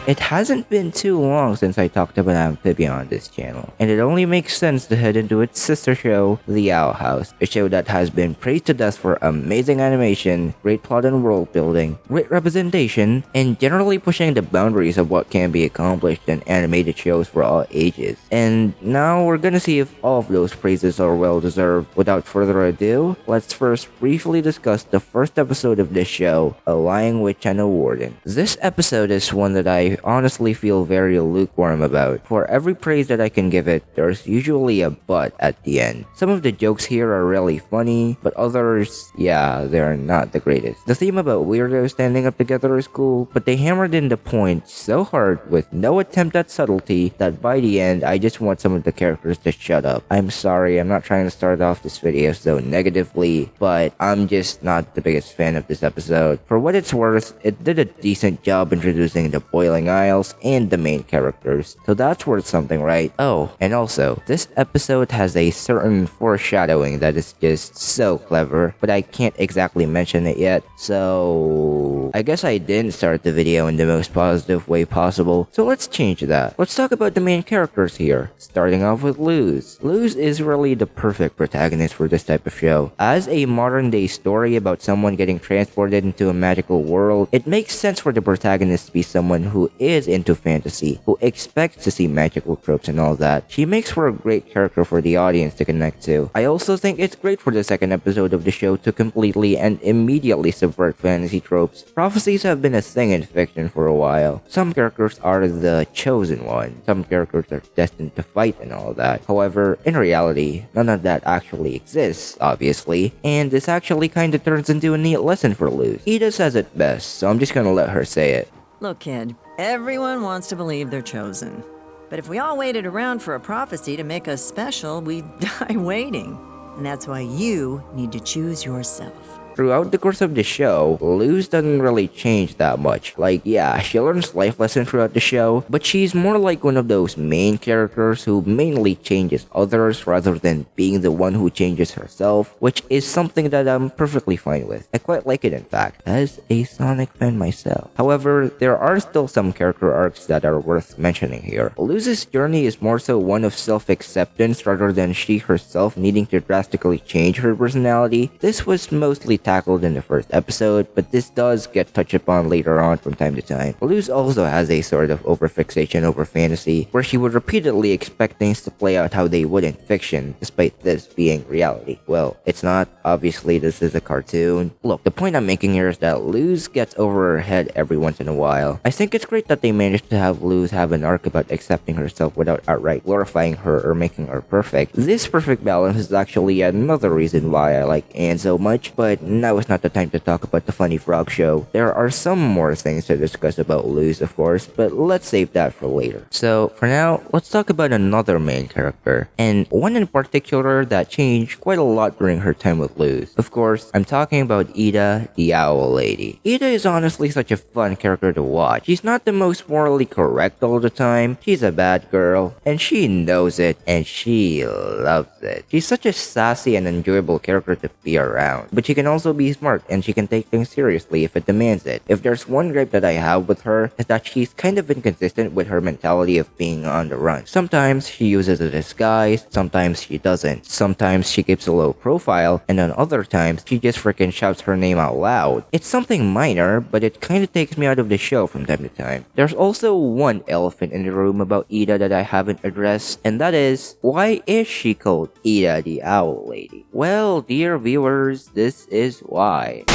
It hasn't been too long since I talked about Amphibian on this channel, and it only makes sense to head into its sister show, The Owl House, a show that has been praised to death for amazing animation, great plot and world building, great representation, and generally pushing the boundaries of what can be accomplished in animated shows for all ages. And now we're gonna see if all of those praises are well deserved. Without further ado, let's first briefly discuss the first episode of this show, A Lying Witch and a Warden. This episode is one that I honestly feel very lukewarm about. For every praise that I can give it, there's usually a but at the end. Some of the jokes here are really funny, but others, yeah, they're not the greatest. The theme about weirdos standing up together is cool, but they hammered in the point so hard with no attempt at subtlety that by the end, I just want some of the characters to shut up. I'm sorry, I'm not trying to start off this video so negatively, but I'm just not the biggest fan of this episode. For what it's worth, it did a decent job introducing the Boiling Isles and the main characters, so that's worth something, right? Oh, and also, this episode has a certain foreshadowing that is just so clever, but I can't exactly mention it yet, so I guess I didn't start the video in the most positive way possible, so let's change that. Let's talk about the main characters here, starting off with Luz. Luz is really the perfect protagonist for this type of show. As a modern day story about someone getting transported into a magical world, it makes sense for the protagonist to be someone who is into fantasy, who expects to see magical tropes and all that. She makes for a great character for the audience to connect to. I also think it's great for the second episode of the show to completely and immediately subvert fantasy tropes. Prophecies have been a thing in fiction for a while. Some characters are the chosen one, some characters are destined to fight and all that. However, in reality, none of that actually exists, obviously, and this actually kinda turns into a neat lesson for Luz. Ida says it best, so I'm just gonna let her say it. Look, kid, everyone wants to believe they're chosen. But if we all waited around for a prophecy to make us special, we'd die waiting. And that's why you need to choose yourself. Throughout the course of the show, Luz doesn't really change that much. Like, yeah, she learns life lessons throughout the show, but she's more like one of those main characters who mainly changes others rather than being the one who changes herself, which is something that I'm perfectly fine with. I quite like it, in fact, as a Sonic fan myself. However, there are still some character arcs that are worth mentioning here. Luz's journey is more so one of self-acceptance rather than she herself needing to drastically change her personality. This was mostly tackled in the first episode, but this does get touched upon later on from time to time. Luz also has a sort of overfixation over fantasy, where she would repeatedly expect things to play out how they would in fiction, despite this being reality. Well, it's not. Obviously, this is a cartoon. Look, the point I'm making here is that Luz gets over her head every once in a while. I think it's great that they managed to have Luz have an arc about accepting herself without outright glorifying her or making her perfect. This perfect balance is actually another reason why I like Anne so much, but now is not the time to talk about the funny frog show. There are some more things to discuss about Luz, of course, but let's save that for later. So, for now, let's talk about another main character, and one in particular that changed quite a lot during her time with Luz. Of course, I'm talking about Ida, the Owl Lady. Ida is honestly such a fun character to watch. She's not the most morally correct all the time, she's a bad girl, and she knows it, and she loves it. She's such a sassy and enjoyable character to be around, but she can also be smart and she can take things seriously if it demands it. If there's one gripe that I have with her, is that she's kind of inconsistent with her mentality of being on the run. Sometimes she uses a disguise, sometimes she doesn't. Sometimes she keeps a low profile, and on other times she just freaking shouts her name out loud. It's something minor, but it kinda takes me out of the show from time to time. There's also one elephant in the room about Ida that I haven't addressed, and that is, why is she called Ida the Owl Lady? Well, dear viewers, this is why.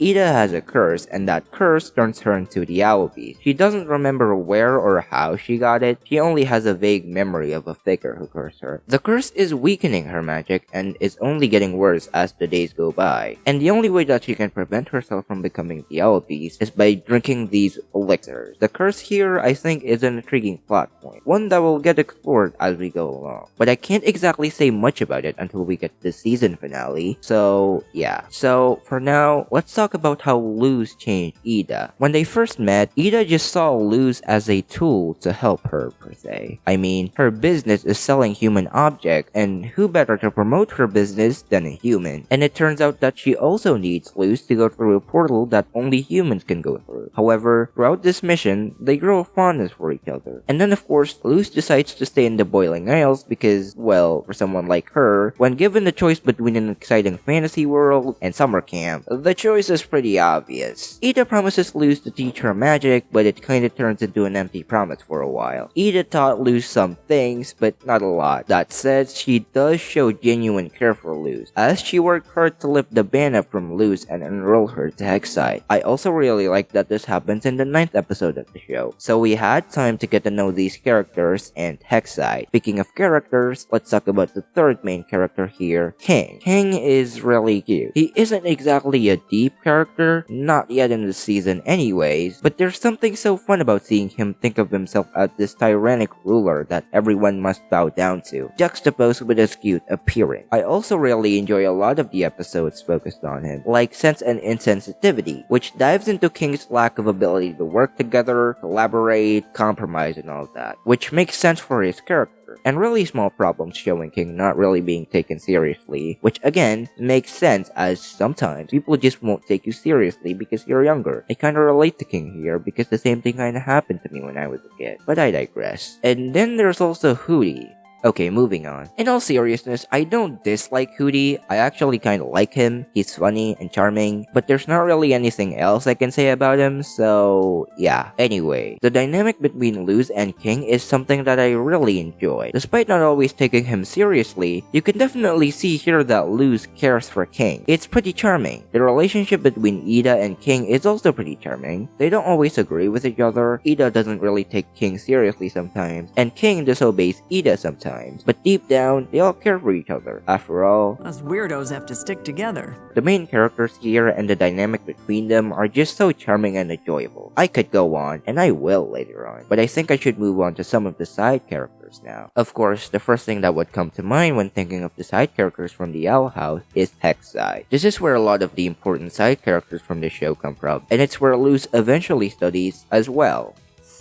Ida has a curse, and that curse turns her into the Owl Beast. She doesn't remember where or how she got it, she only has a vague memory of a figure who cursed her. The curse is weakening her magic, and is only getting worse as the days go by. And the only way that she can prevent herself from becoming the Owl Beast is by drinking these elixirs. The curse here, I think, is an intriguing plot point, one that will get explored as we go along. But I can't exactly say much about it until we get to the season finale, so yeah. So, for now, let's talk talk about how Luz changed Ida. When they first met, Ida just saw Luz as a tool to help her, per se. I mean, her business is selling human objects, and who better to promote her business than a human? And it turns out that she also needs Luz to go through a portal that only humans can go through. However, throughout this mission, they grow a fondness for each other. And then of course, Luz decides to stay in the Boiling Isles because, well, for someone like her, when given the choice between an exciting fantasy world and summer camp, the choice is pretty obvious. Ida promises Luz to teach her magic, but it kinda turns into an empty promise for a while. Ida taught Luz some things, but not a lot. That said, she does show genuine care for Luz, as she worked hard to lift the ban up from Luz and enroll her to Hexside. I also really like that this happens in the 9th episode of the show, so we had time to get to know these characters and Hexside. Speaking of characters, let's talk about the third main character here, King. King is really cute. He isn't exactly a deep character, not yet in the season anyways, but there's something so fun about seeing him think of himself as this tyrannic ruler that everyone must bow down to, juxtaposed with his cute appearance. I also really enjoy a lot of the episodes focused on him, like Sense and Insensitivity, which dives into King's lack of ability to work together, collaborate, compromise, and all that, which makes sense for his character. And really small problems showing King not really being taken seriously, which again makes sense as sometimes people just won't take you seriously because you're younger. I kinda relate to King here because the same thing kinda happened to me when I was a kid, but I digress. And then there's also Hootie. Okay, moving on. In all seriousness, I don't dislike Hootie. I actually kinda like him. He's funny and charming, but there's not really anything else I can say about him, so yeah. Anyway, the dynamic between Luz and King is something that I really enjoy. Despite not always taking him seriously, you can definitely see here that Luz cares for King. It's pretty charming. The relationship between Ida and King is also pretty charming. They don't always agree with each other. Ida doesn't really take King seriously sometimes, and King disobeys Ida sometimes. But deep down, they all care for each other. After all, Us weirdos have to stick together. the main characters here and the dynamic between them are just so charming and enjoyable. I could go on, and I will later on, but I think I should move on to some of the side characters now. Of course, the first thing that would come to mind when thinking of the side characters from the Owl House is Hexside. This is where a lot of the important side characters from the show come from, and it's where Luz eventually studies as well.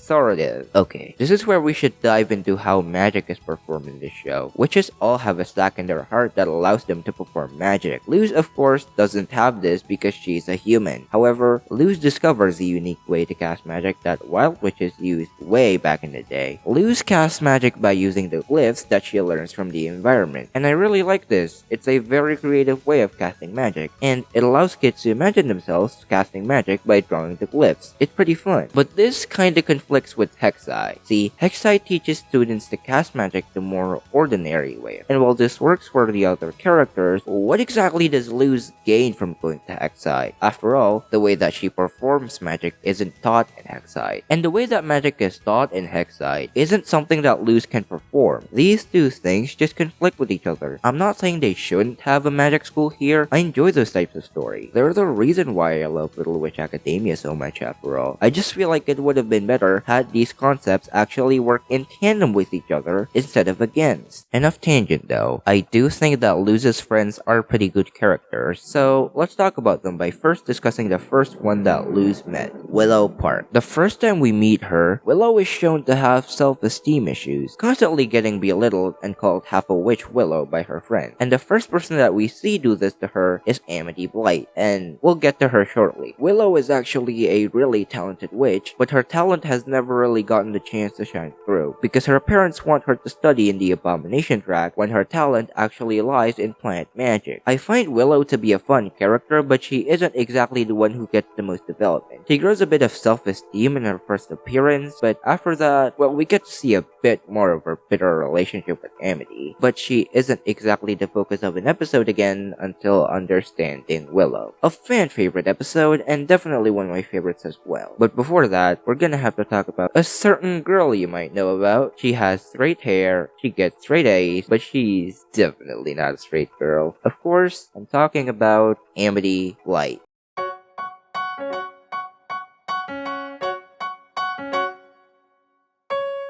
Sort of. Okay, this is where we should dive into how magic is performed in this show. Witches all have a stack in their heart that allows them to perform magic. Luz, of course, doesn't have this because she's a human. However, Luz discovers a unique way to cast magic that wild witches used way back in the day. Luz casts magic by using the glyphs that she learns from the environment, and I really like this. It's a very creative way of casting magic, and it allows kids to imagine themselves casting magic by drawing the glyphs. It's pretty fun. But this kinda conflicts with Hexside. See, Hexside teaches students to cast magic the more ordinary way. And while this works for the other characters, what exactly does Luz gain from going to Hexside? After all, the way that she performs magic isn't taught in Hexside. And the way that magic is taught in Hexside isn't something that Luz can perform. These two things just conflict with each other. I'm not saying they shouldn't have a magic school here. I enjoy those types of stories. They're the reason why I love Little Witch Academia so much after all. I just feel like it would have been better had these concepts actually work in tandem with each other instead of against. Enough tangent though. I do think that Luz's friends are pretty good characters, so let's talk about them by first discussing the first one that Luz met, Willow Park. The first time we meet her, Willow is shown to have self-esteem issues, constantly getting belittled and called half a witch Willow by her friend. And the first person that we see do this to her is Amity Blight, and we'll get to her shortly. Willow is actually a really talented witch, but her talent has never really gotten the chance to shine through, because her parents want her to study in the Abomination track when her talent actually lies in plant magic. I find Willow to be a fun character, but she isn't exactly the one who gets the most development. She grows a bit of self-esteem in her first appearance, but after that, well, we get to see a bit more of her bitter relationship with Amity, but she isn't exactly the focus of an episode again until Understanding Willow. A fan favorite episode, and definitely one of my favorites as well. But before that, we're gonna have to talk about a certain girl you might know about. She has straight hair, she gets straight A's, but she's definitely not a straight girl. Of course, I'm talking about Amity Blight.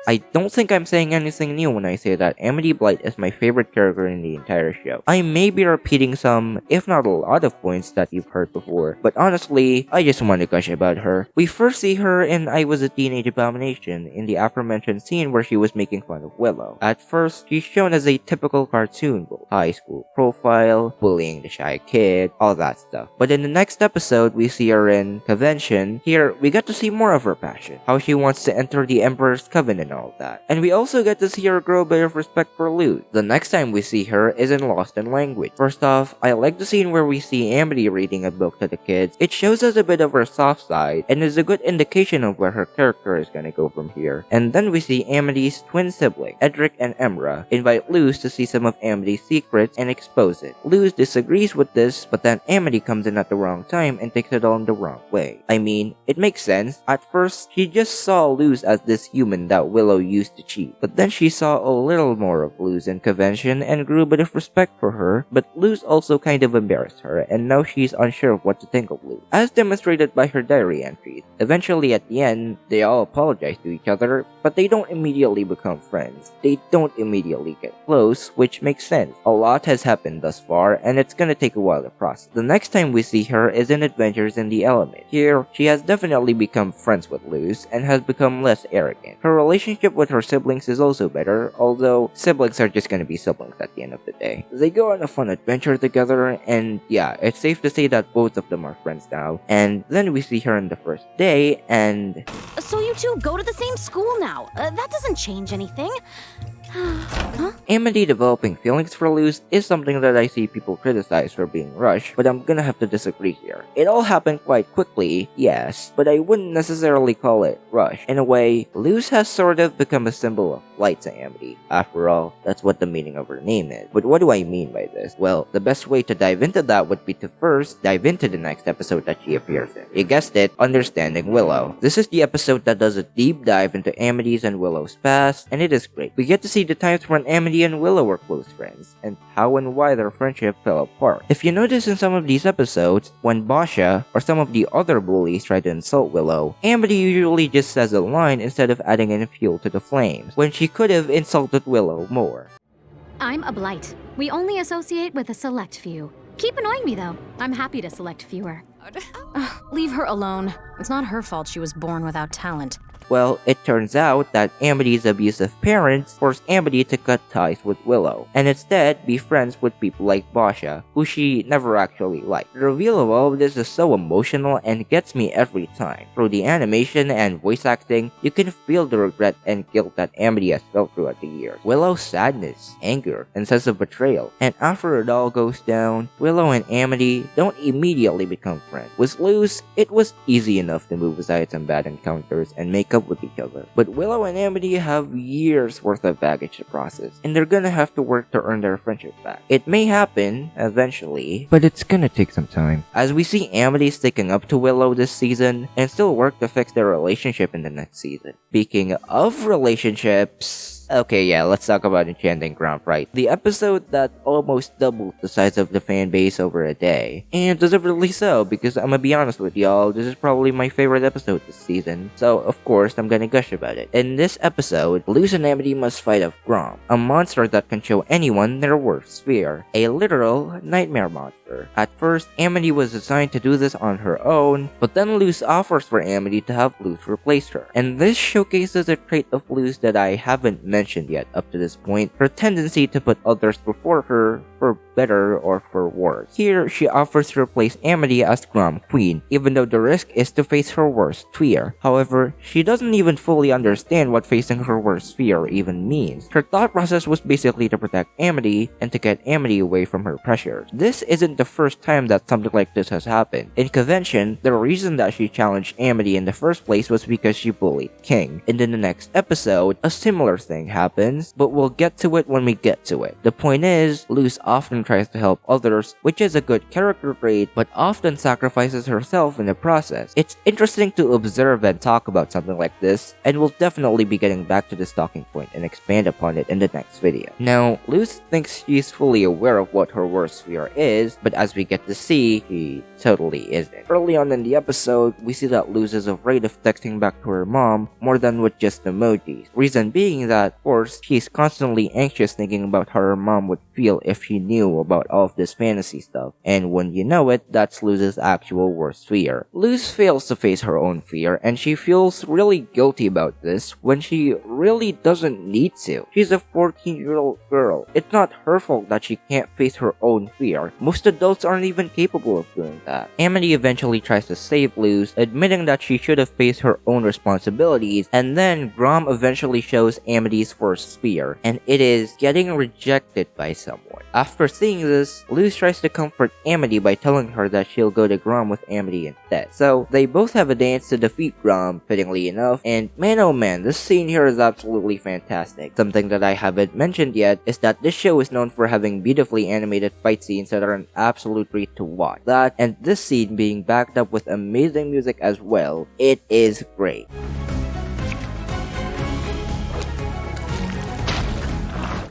I don't think I'm saying anything new when I say that Amity Blight is my favorite character in the entire show. I may be repeating some, if not a lot of points that you've heard before, but honestly, I just want to gush about her. We first see her in I Was a Teenage Abomination in the aforementioned scene where she was making fun of Willow. At first, she's shown as a typical cartoon, high school profile, bullying the shy kid, all that stuff. But in the next episode, we see her in Convention. Here, we get to see more of her passion, how she wants to enter the Emperor's Coven and all that. And we also get to see her grow a bit of respect for Luz. The next time we see her is in Lost in Language. First off, I like the scene where we see Amity reading a book to the kids. It shows us a bit of her soft side and is a good indication of where her character is gonna go from here. And then we see Amity's twin sibling, Edric and Emra, invite Luz to see some of Amity's secrets and expose it. Luz disagrees with this, but then Amity comes in at the wrong time and takes it all in the wrong way. I mean, it makes sense. At first, she just saw Luz as this human that Willow used to cheat, but then she saw a little more of Luz in Convention and grew a bit of respect for her, but Luz also kind of embarrassed her, and now she's unsure of what to think of Luz, as demonstrated by her diary entries. Eventually, at the end, they all apologize to each other, but they don't immediately become friends. They don't immediately get close, which makes sense. A lot has happened thus far, and it's gonna take a while to process. The next time we see her is in Adventures in the Element. Here, she has definitely become friends with Luz, and has become less arrogant. Her relationship with her siblings is also better, although siblings are just gonna be siblings at the end of the day. They go on a fun adventure together, and yeah, it's safe to say that both of them are friends now. And then we see her on the first day, and So you two go to the same school now. That doesn't change anything. Huh? Amity developing feelings for Luz is something that I see people criticize for being rushed, but I'm gonna have to disagree here. It all happened quite quickly, yes, but I wouldn't necessarily call it rushed. In a way, Luz has sort of become a symbol of light to Amity. After all, that's what the meaning of her name is. But what do I mean by this? Well, the best way to dive into that would be to first dive into the next episode that she appears in. You guessed it, Understanding Willow. This is the episode that does a deep dive into Amity's and Willow's past, and it is great. We get to see the times when Amity and Willow were close friends, and how and why their friendship fell apart. If you notice in some of these episodes, when Basha or some of the other bullies try to insult Willow, Amity usually just says a line instead of adding any fuel to the flames, when she could have insulted Willow more. I'm a blight. We only associate with a select few. Keep annoying me though. I'm happy to select fewer. Leave her alone. It's not her fault she was born without talent. Well, it turns out that Amity's abusive parents forced Amity to cut ties with Willow, and instead be friends with people like Basha, who she never actually liked. The reveal of all of this is so emotional and gets me every time. Through the animation and voice acting, you can feel the regret and guilt that Amity has felt throughout the years. Willow's sadness, anger, and sense of betrayal. And after it all goes down, Willow and Amity don't immediately become friends. With Luz, it was easy enough to move aside some bad encounters and make up with each other. But Willow and Amity have years worth of baggage to process, and they're gonna have to work to earn their friendship back. It may happen eventually, but it's gonna take some time. As we see Amity sticking up to Willow this season, and still work to fix their relationship in the next season. Speaking of relationships, okay, yeah, let's talk about Enchanting Grom, Fright. The episode that almost doubled the size of the fan base over a day. And deservedly so, because I'm gonna be honest with y'all, this is probably my favorite episode this season. So, of course, I'm gonna gush about it. In this episode, Luz and Amity must fight off Grom, a monster that can show anyone their worst fear. A literal nightmare monster. At first, Amity was assigned to do this on her own, but then Luz offers for Amity to have Luz replace her. And this showcases a trait of Luz that I haven't mentioned yet up to this point, her tendency to put others before her, for better or for worse. Here, she offers to replace Amity as Grom Queen, even though the risk is to face her worst fear. However, she doesn't even fully understand what facing her worst fear even means. Her thought process was basically to protect Amity and to get Amity away from her pressures. This isn't the first time that something like this has happened. In Convention, the reason that she challenged Amity in the first place was because she bullied King, and in the next episode, a similar thing something happens, but we'll get to it when we get to it. The point is, Luz often tries to help others, which is a good character trait, but often sacrifices herself in the process. It's interesting to observe and talk about something like this, and we'll definitely be getting back to this talking point and expand upon it in the next video. Now, Luz thinks she's fully aware of what her worst fear is, but as we get to see, she totally isn't. Early on in the episode, we see that Luz is afraid of texting back to her mom more than with just emojis. Reason being that, of course, she's constantly anxious thinking about how her mom would feel if she knew about all of this fantasy stuff. And when you know it, that's Luz's actual worst fear. Luz fails to face her own fear, and she feels really guilty about this when she really doesn't need to. She's a 14-year-old girl. It's not her fault that she can't face her own fear. Most adults aren't even capable of doing that. Amity eventually tries to save Luz, admitting that she should have faced her own responsibilities, and then Grom eventually shows Amity's worst fear, and it is getting rejected by someone. After seeing this, Luz tries to comfort Amity by telling her that she'll go to Grom with Amity instead. So they both have a dance to defeat Grom, fittingly enough, and man oh man, this scene here is absolutely fantastic. Something that I haven't mentioned yet is that this show is known for having beautifully animated fight scenes that are an absolute treat to watch. That, and this scene being backed up with amazing music as well, it is great.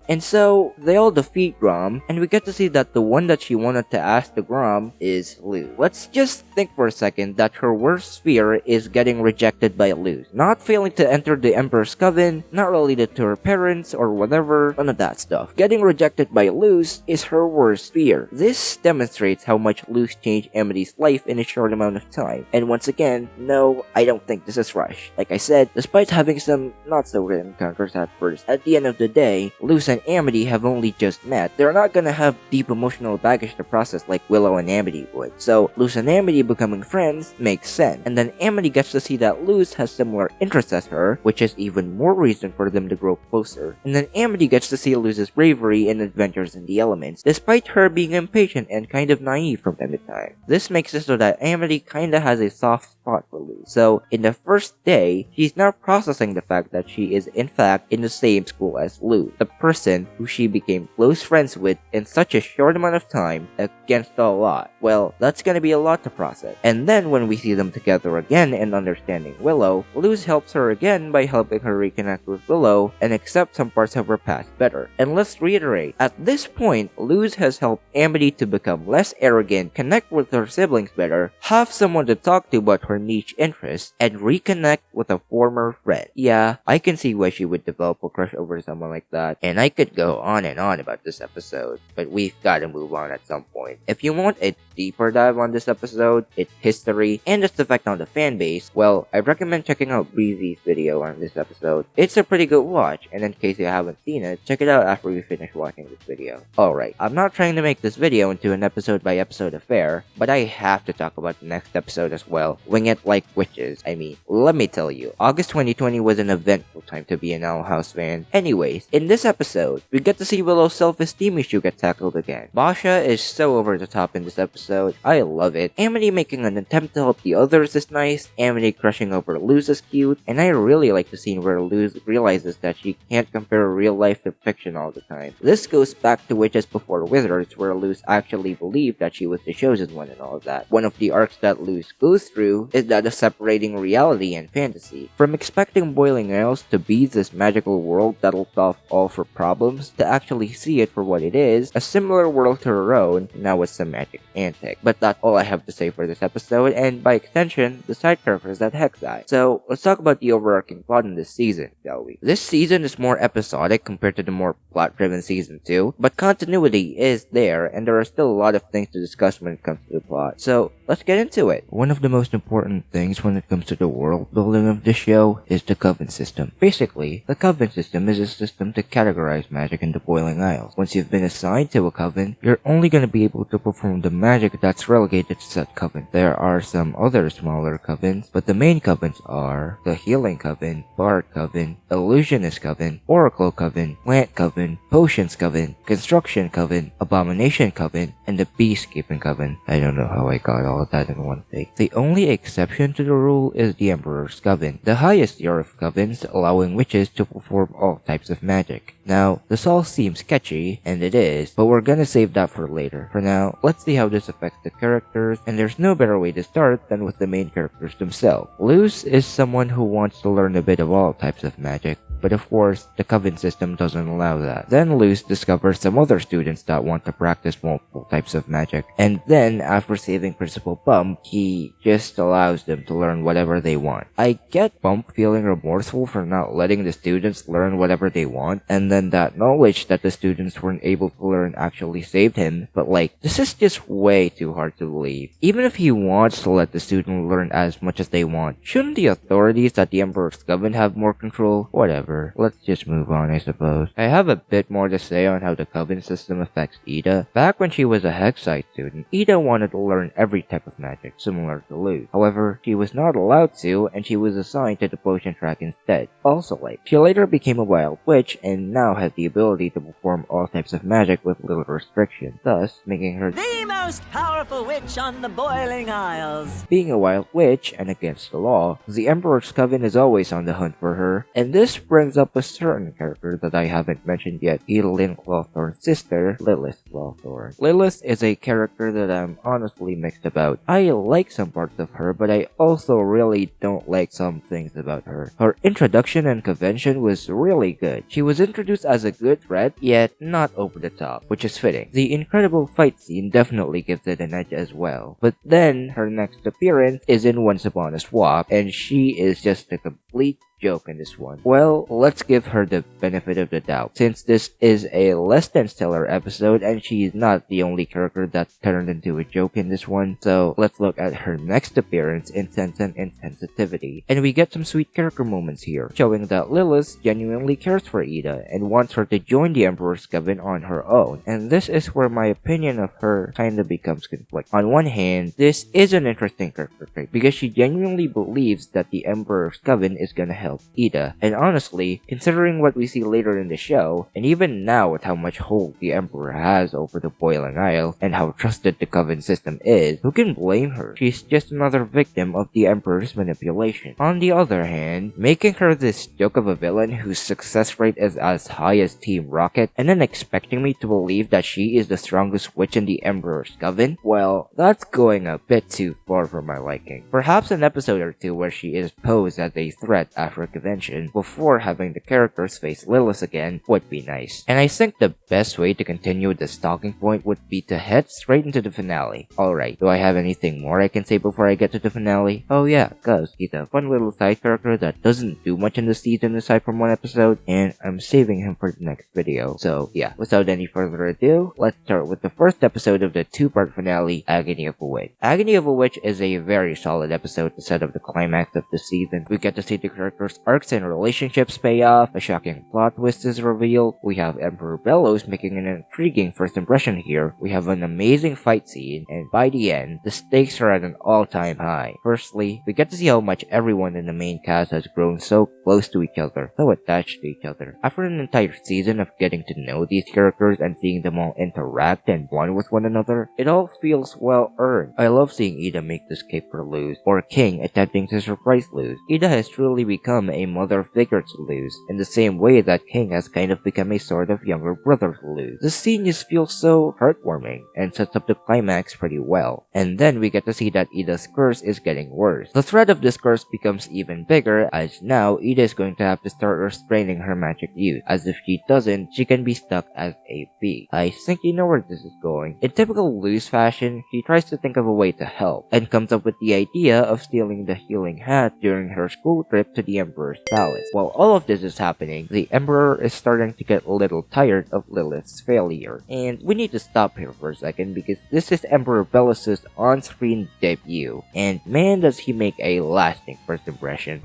And so, they all defeat Grom, and we get to see that the one that she wanted to ask the Grom is Luz. Let's just think for a second that her worst fear is getting rejected by Luz. Not failing to enter the Emperor's Coven, not related to her parents or whatever, none of that stuff. Getting rejected by Luz is her worst fear. This demonstrates how much Luz changed Amity's life in a short amount of time. And once again, no, I don't think this is rushed. Like I said, despite having some not so good encounters at first, at the end of the day, Luz and Amity have only just met. They're not gonna have deep emotional baggage to process like Willow and Amity would. So Luz and Amity becoming friends makes sense. And then Amity gets to see that Luz has similar interests as her, which is even more reason for them to grow closer. And then Amity gets to see Luz's bravery and adventures in the elements, despite her being impatient and kind of naive from time to time. This makes it so that Amity kinda has a soft spot for Luz. So in the first day, she's now processing the fact that she is in fact in the same school as Luz, the person who she became close friends with in such a short amount of time against all odds. Well, that's gonna be a lot to process. And then when we see them together again and understanding Willow, Luz helps her again by helping her reconnect with Willow and accept some parts of her past better. And let's reiterate, at this point, Luz has helped Amity to become less arrogant, connect with her siblings better, have someone to talk to about her niche interests, and reconnect with a former friend. Yeah, I can see why she would develop a crush over someone like that, and I could go on and on about this episode, but we've gotta move on at some point. If you want a deeper dive on this episode, its history, and its effect on the fanbase, well, I recommend checking out Breezy's video on this episode. It's a pretty good watch, and in case you haven't seen it, check it out after you finish watching this video. Alright, I'm not trying to make this video into an episode by episode affair, but I have to talk about the next episode as well. Wing it like witches. I mean, let me tell you, August 2020 was an eventful time to be an Owl House fan. Anyways, in this episode, we get to see Willow's self-esteem issue get tackled again. Basha is so over the top in this episode. I love it. Amity making an attempt to help the others is nice. Amity crushing over Luz is cute. And I really like the scene where Luz realizes that she can't compare real life to fiction all the time. This goes back to Witches Before Wizards, where Luz actually believed that she was the chosen one and all of that. One of the arcs that Luz goes through is that of separating reality and fantasy. From expecting Boiling Isles to be this magical world that'll solve all her problems, to actually see it for what it is, a similar world to her own, now with some magic antic. But that's all I have to say for this episode, and by extension, the side characters at Hexside. So, let's talk about the overarching plot in this season, shall we? This season is more episodic compared to the more plot-driven season 2, but continuity is there, and there are still a lot of things to discuss when it comes to the plot. So, let's get into it. One of the most important things when it comes to the world building of the show is the Coven system. Basically, the Coven system is a system to categorize magic in the Boiling Isles. Once you've been assigned to a coven, you're only going to be able to perform the magic that's relegated to that coven. There are some other smaller covens, but the main covens are the Healing Coven, Bard Coven, Illusionist Coven, Oracle Coven, Plant Coven, Potions Coven, Construction Coven, Abomination Coven, and the Peacekeeping Coven. I don't know how I got all of that in one take. The only exception to the rule is the Emperor's Coven, the highest tier of covens allowing witches to perform all types of magic. Now, this all seems sketchy, and it is, but we're gonna save that for later. For now, let's see how this affects the characters, and there's no better way to start than with the main characters themselves. Luz is someone who wants to learn a bit of all types of magic, but of course, the coven system doesn't allow that. Then Luz discovers some other students that want to practice multiple types of magic, and then, after saving Principal Bump, he just allows them to learn whatever they want. I get Bump feeling remorseful for not letting the students learn whatever they want, and then that knowledge that the students weren't able to learn actually saved him, but like, this is just way too hard to believe. Even if he wants to let the student learn as much as they want, shouldn't the authorities at the Emperor's Coven have more control? Whatever. Let's just move on, I suppose. I have a bit more to say on how the coven system affects Ida. Back when she was a Hexside student, Ida wanted to learn every type of magic, similar to Luz. However, she was not allowed to, and she was assigned to the potion track instead. Also, she later became a wild witch, and now has the ability to perform all types of magic with little restriction, thus making her The most powerful witch on the Boiling Isles. Being a wild witch, and against the law, the Emperor's Coven is always on the hunt for her, and this brings up a certain character that I haven't mentioned yet, Edalyn Clawthorne's sister, Lilith Clawthorne. Lilith is a character that I'm honestly mixed about. I like some parts of her, but I also really don't like some things about her. Her introduction and convention was really good. She was introduced as a good threat, yet not over the top, which is fitting. The incredible fight scene definitely gives it an edge as well. But then, her next appearance is in Once Upon a Swap, and she is just a complete joke in this one. Well, let's give her the benefit of the doubt, since this is a less than stellar episode and she's not the only character that turned into a joke in this one. So let's look at her next appearance in Sense and Insensitivity, and we get some sweet character moments here, showing that Lilith genuinely cares for Ida and wants her to join the Emperor's Coven on her own, and this is where my opinion of her kinda becomes conflicted. On one hand, this is an interesting character trait because she genuinely believes that the Emperor's Coven is gonna help Ida, and honestly, considering what we see later in the show, and even now with how much hold the Emperor has over the Boiling Isles and how trusted the Coven system is, who can blame her? She's just another victim of the Emperor's manipulation. On the other hand, making her this joke of a villain whose success rate is as high as Team Rocket, and then expecting me to believe that she is the strongest witch in the Emperor's Coven? Well, that's going a bit too far for my liking. Perhaps an episode or two where she is posed as a threat after a convention before having the characters face Lilith again would be nice. And I think the best way to continue the stalking point would be to head straight into the finale. Alright, do I have anything more I can say before I get to the finale? Oh yeah, cause he's a fun little side character that doesn't do much in the season aside from one episode, and I'm saving him for the next video. So yeah, without any further ado, let's start with the first episode of the two-part finale, Agony of a Witch. Agony of a Witch is a very solid episode to set up the climax of the season. We get to see the characters' arcs and relationships pay off, a shocking plot twist is revealed, we have Emperor Bellows making an intriguing first impression here, we have an amazing fight scene, and by the end, the stakes are at an all-time high. Firstly, we get to see how much everyone in the main cast has grown so close to each other, so attached to each other. After an entire season of getting to know these characters and seeing them all interact and bond with one another, it all feels well earned. I love seeing Ida make the escape for Luz, or King attempting to surprise Luz. Ida has truly become a mother figure to Luz, in the same way that King has kind of become a sort of younger brother to Luz. The scene just feels so heartwarming, and sets up the climax pretty well. And then we get to see that Ida's curse is getting worse. The threat of this curse becomes even bigger, as now Ida is going to have to start restraining her magic use, as if she doesn't, she can be stuck as a bee. I think you know where this is going. In typical Luz fashion, she tries to think of a way to help, and comes up with the idea of stealing the healing hat during her school trip to the Emperor's palace. While all of this is happening, the Emperor is starting to get a little tired of Lilith's failure. And we need to stop here for a second because this is Emperor Bellows' on-screen debut, and man does he make a lasting first impression.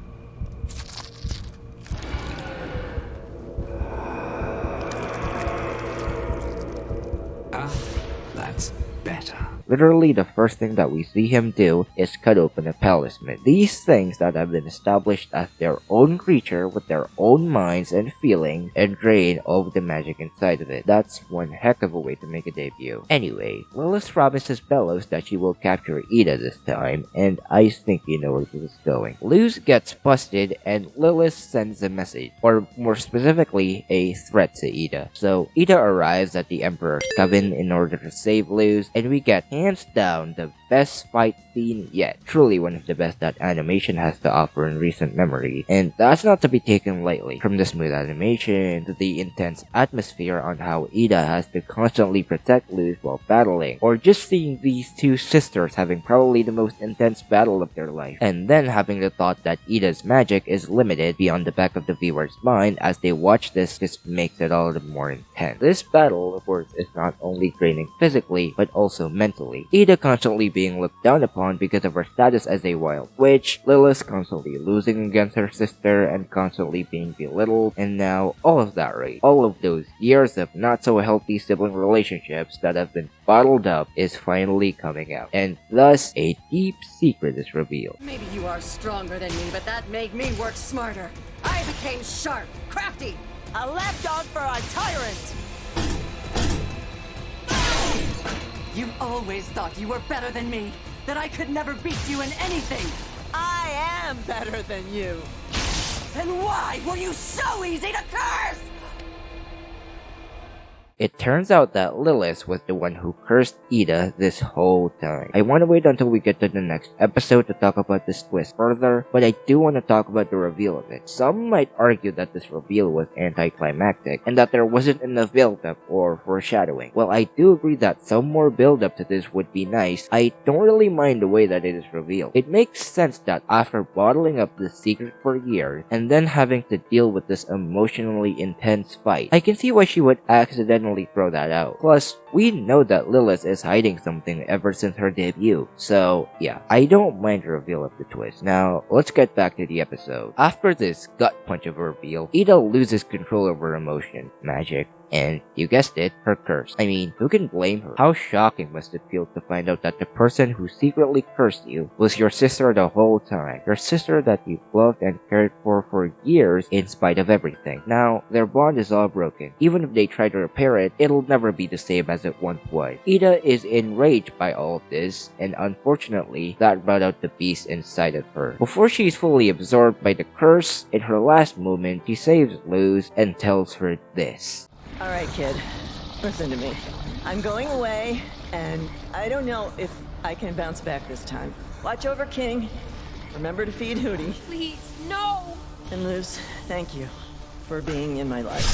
That's better. Literally, the first thing that we see him do is cut open a talisman. These things that have been established as their own creature with their own minds and feelings and drain all of the magic inside of it. That's one heck of a way to make a debut. Anyway, Lilith promises Bellows that she will capture Ida this time, and I think you know where this is going. Luz gets busted and Lilith sends a message, or more specifically, a threat to Ida. So Ida arrives at the Emperor's Coven in order to save Luz, and we get hands down the best fight scene yet. Truly one of the best that animation has to offer in recent memory, and that's not to be taken lightly. From the smooth animation to the intense atmosphere on how Ida has to constantly protect Luz while battling, or just seeing these two sisters having probably the most intense battle of their life, and then having the thought that Ida's magic is limited beyond the back of the viewer's mind as they watch this just makes it all the more intense. This battle, of course, is not only draining physically, but also mentally. Ida constantly being looked down upon because of her status as a wild witch, Lilith constantly losing against her sister and constantly being belittled, and now all of that right, all of those years of not so healthy sibling relationships that have been bottled up is finally coming out, and thus a deep secret is revealed. Maybe you are stronger than me, but that made me work smarter. I became sharp, crafty, a lapdog for a tyrant! You always thought you were better than me, that I could never beat you in anything. I am better than you. Then why were you so easy to curse? It turns out that Lilith was the one who cursed Ida this whole time. I want to wait until we get to the next episode to talk about this twist further, but I do want to talk about the reveal of it. Some might argue that this reveal was anticlimactic, and that there wasn't enough build-up or foreshadowing. While I do agree that some more build-up to this would be nice, I don't really mind the way that it is revealed. It makes sense that after bottling up the secret for years, and then having to deal with this emotionally intense fight, I can see why she would accidentally throw that out. Plus, we know that Lilith is hiding something ever since her debut, so yeah, I don't mind the reveal of the twist. Now, let's get back to the episode. After this gut punch of a reveal, Ida loses control over emotion, magic, and, you guessed it, her curse. I mean, who can blame her? How shocking must it feel to find out that the person who secretly cursed you was your sister the whole time. Your sister that you loved and cared for years in spite of everything. Now, their bond is all broken. Even if they try to repair it, it'll never be the same as it once was. Ida is enraged by all of this, and unfortunately, that brought out the beast inside of her. Before she's fully absorbed by the curse, in her last moment, she saves Luz and tells her this. All right, kid. Listen to me. I'm going away, and I don't know if I can bounce back this time. Watch over King. Remember to feed Hootie. Please, no! And Luz, thank you for being in my life.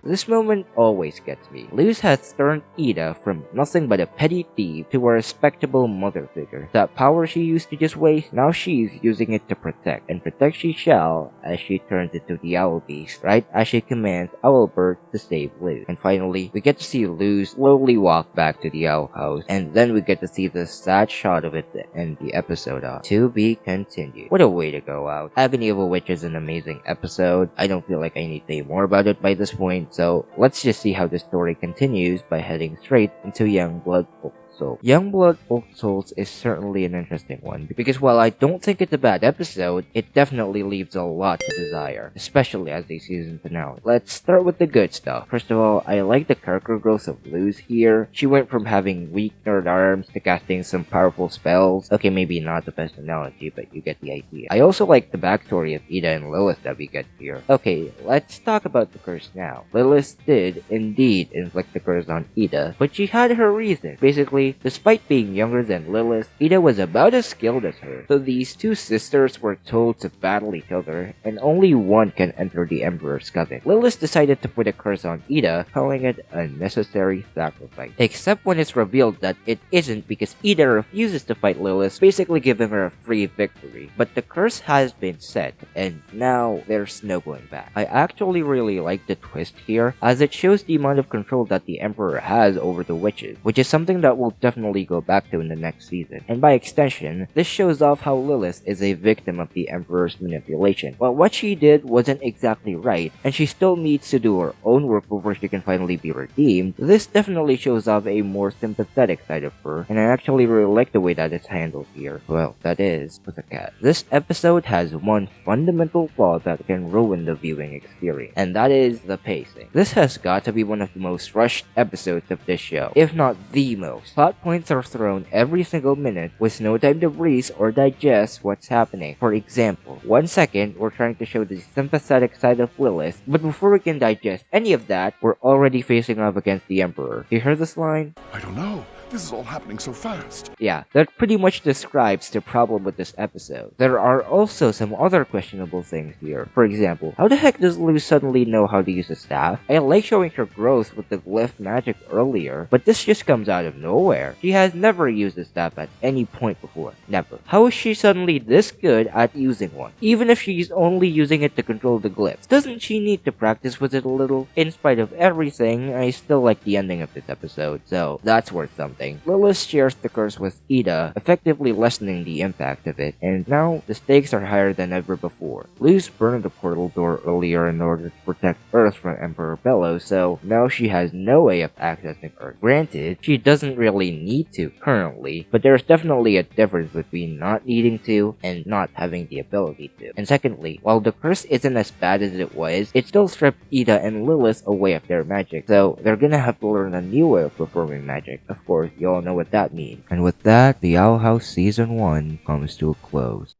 This moment always gets me. Luz has turned Ida from nothing but a petty thief to a respectable mother figure. That power she used to just waste, now she's using it to protect, and protect she shall as she turns into the Owl Beast, right as she commands Owlbird to save Luz. And finally, we get to see Luz slowly walk back to the Owl House, and then we get to see the sad shot of it to end the episode off. To be continued. What a way to go out. Agony of a Witch is an amazing episode. I don't feel like I need to say more about it by this point, so let's just see how the story continues by heading straight into Youngblood Oak Souls. Youngblood Oak Souls is certainly an interesting one, because while I don't think it's a bad episode, it definitely leaves a lot to desire, especially as a season finale. Let's start with the good stuff. First of all, I like the character growth of Luz here. She went from having weak nerd arms to casting some powerful spells. Okay, maybe not the best analogy, but you get the idea. I also like the backstory of Ida and Lilith that we get here. Okay, let's talk about the curse now. Lilith did indeed inflict the curse on Ida, but she had her reason. Basically, despite being younger than Lilith, Ida was about as skilled as her. So these two sisters were told to battle each other, and only one can enter the Emperor's Coven. Lilith decided to put a curse on Ida, calling it a necessary sacrifice. Except when it's revealed that it isn't, because Ida refuses to fight Lilith, basically giving her a free victory. But the curse has been set, and now there's no going back. I actually really like the twist here, as it shows the amount of control that the Emperor has over the witches, which is something that will we'll definitely go back to in the next season. And by extension, this shows off how Lilith is a victim of the Emperor's manipulation. While what she did wasn't exactly right, and she still needs to do her own work before she can finally be redeemed, this definitely shows off a more sympathetic side of her, and I actually really like the way that it's handled here. Well, that is, with a cat. This episode has one fundamental flaw that can ruin the viewing experience, and that is the pacing. This has got to be one of the most rushed episodes of this show, if not the most. Plot points are thrown every single minute with no time to breathe or digest what's happening. For example, 1 second we're trying to show the sympathetic side of Lilith, but before we can digest any of that, we're already facing off against the Emperor. You heard this line? I don't know. This is all happening so fast. Yeah, that pretty much describes the problem with this episode. There are also some other questionable things here. For example, how the heck does Luz suddenly know how to use a staff? I like showing her growth with the glyph magic earlier, but this just comes out of nowhere. She has never used a staff at any point before. Never. How is she suddenly this good at using one? Even if she's only using it to control the glyphs, doesn't she need to practice with it a little? In spite of everything, I still like the ending of this episode, so that's worth something. Lilith shares the curse with Ida, effectively lessening the impact of it, and now the stakes are higher than ever before. Luz burned the portal door earlier in order to protect Earth from Emperor Bellows, so now she has no way of accessing Earth. Granted, she doesn't really need to currently, but there's definitely a difference between not needing to and not having the ability to. And secondly, while the curse isn't as bad as it was, it still stripped Ida and Lilith away of their magic, so they're gonna have to learn a new way of performing magic. Of course, you all know what that means. And with that, the Owl House Season 1 comes to a close.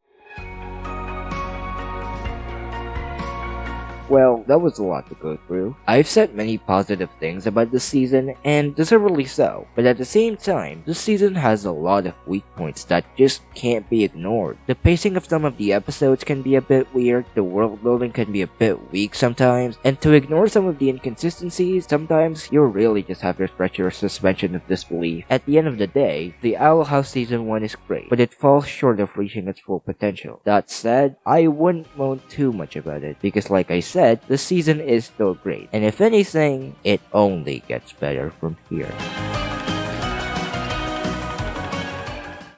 Well, that was a lot to go through. I've said many positive things about this season, and deservedly so, but at the same time, this season has a lot of weak points that just can't be ignored. The pacing of some of the episodes can be a bit weird, the world building can be a bit weak sometimes, and to ignore some of the inconsistencies, sometimes you really just have to stretch your suspension of disbelief. At the end of the day, the Owl House Season 1 is great, but it falls short of reaching its full potential. That said, I wouldn't moan too much about it, because like I said, the season is still great, and if anything, it only gets better from here.